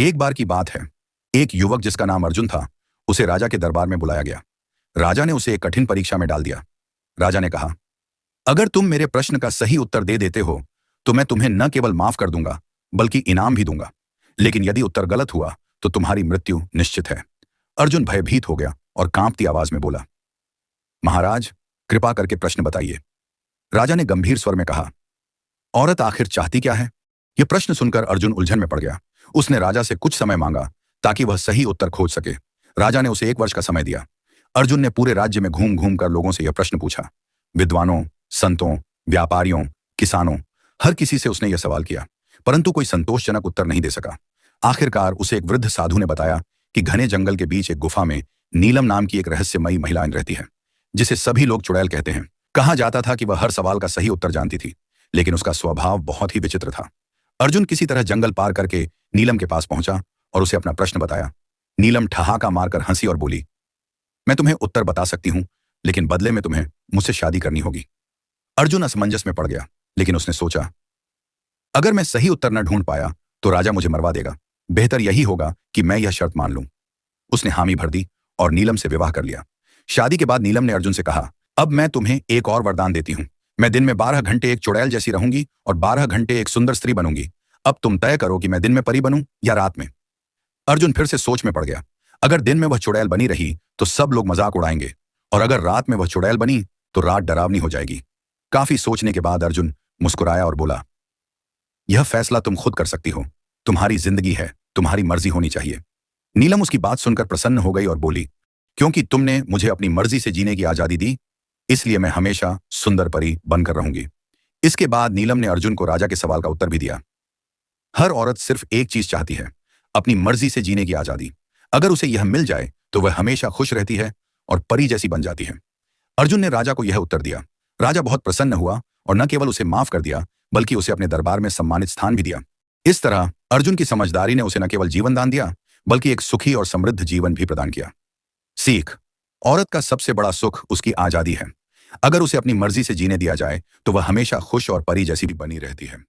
एक बार की बात है, एक युवक जिसका नाम अर्जुन था, उसे राजा के दरबार में बुलाया गया। राजा ने उसे एक कठिन परीक्षा में डाल दिया। राजा ने कहा, अगर तुम मेरे प्रश्न का सही उत्तर दे देते हो तो मैं तुम्हें न केवल माफ कर दूंगा बल्कि इनाम भी दूंगा, लेकिन यदि उत्तर गलत हुआ तो तुम्हारी मृत्यु निश्चित है। अर्जुन भयभीत हो गया और कांपती आवाज में बोला, महाराज, कृपा करके प्रश्न बताइए। राजा ने गंभीर स्वर में कहा, औरत आखिर चाहती क्या है? यह प्रश्न सुनकर अर्जुन उलझन में पड़ गया। उसने राजा से कुछ समय मांगा ताकि वह सही उत्तर खोज सके। राजा ने उसे 1 वर्ष का समय दिया। अर्जुन ने पूरे राज्य में घूम घूम कर लोगों से यह प्रश्न पूछा। विद्वानों, संतों, व्यापारियों, किसानों, हर किसी से उसने यह सवाल किया, परंतु कोई संतोषजनक उत्तर नहीं दे सका। आखिरकार उसे एक वृद्ध साधु ने बताया कि घने जंगल के बीच एक गुफा में नीलम नाम की एक रहस्यमयी महिला रहती है, जिसे सभी लोग चुड़ैल कहते हैं। कहा जाता था कि वह हर सवाल का सही उत्तर जानती थी, लेकिन उसका स्वभाव बहुत ही विचित्र था। अर्जुन किसी तरह जंगल पार करके नीलम के पास पहुंचा और उसे अपना प्रश्न बताया। नीलम ठहाका मारकर हंसी और बोली, मैं तुम्हें उत्तर बता सकती हूं, लेकिन बदले में तुम्हें मुझसे शादी करनी होगी। अर्जुन असमंजस में पड़ गया, लेकिन उसने सोचा, अगर मैं सही उत्तर न ढूंढ पाया तो राजा मुझे मरवा देगा। बेहतर यही होगा कि मैं यह शर्त मान लूं। उसने हामी भर दी और नीलम से विवाह कर लिया। शादी के बाद नीलम ने अर्जुन से कहा, अब मैं तुम्हें एक और वरदान देती हूं। मैं दिन में 12 घंटे एक चुड़ैल जैसी रहूंगी और 12 घंटे एक सुंदर स्त्री बनूंगी। अब तुम तय करो कि मैं दिन में परी बनूं या रात में। अर्जुन फिर से सोच में पड़ गया। अगर दिन में वह चुड़ैल बनी रही तो सब लोग मजाक उड़ाएंगे, और अगर रात में वह चुड़ैल बनी तो रात डरावनी हो जाएगी। काफी सोचने के बाद अर्जुन मुस्कुराया और बोला, यह फैसला तुम खुद कर सकती हो। तुम्हारी जिंदगी है, तुम्हारी मर्जी होनी चाहिए। नीलम उसकी बात सुनकर प्रसन्न हो गई और बोली, क्योंकि तुमने मुझे अपनी मर्जी से जीने की आजादी दी, इसलिए मैं हमेशा सुंदर परी बनकर रहूंगी। इसके बाद नीलम ने अर्जुन को राजा के सवाल का उत्तर भी दिया। हर औरत सिर्फ एक चीज चाहती है, अपनी मर्जी से जीने की आजादी। अगर उसे यह मिल जाए तो वह हमेशा खुश रहती है और परी जैसी बन जाती है। अर्जुन ने राजा को यह उत्तर दिया। राजा बहुत प्रसन्न हुआ और न केवल उसे माफ कर दिया, बल्कि उसे अपने दरबार में सम्मानित स्थान भी दिया। इस तरह अर्जुन की समझदारी ने उसे न केवल जीवन दान दिया, बल्कि एक सुखी और समृद्ध जीवन भी प्रदान किया। सीख, औरत का सबसे बड़ा सुख उसकी आजादी है। अगर उसे अपनी मर्जी से जीने दिया जाए तो वह हमेशा खुश और परी जैसी भी बनी रहती है।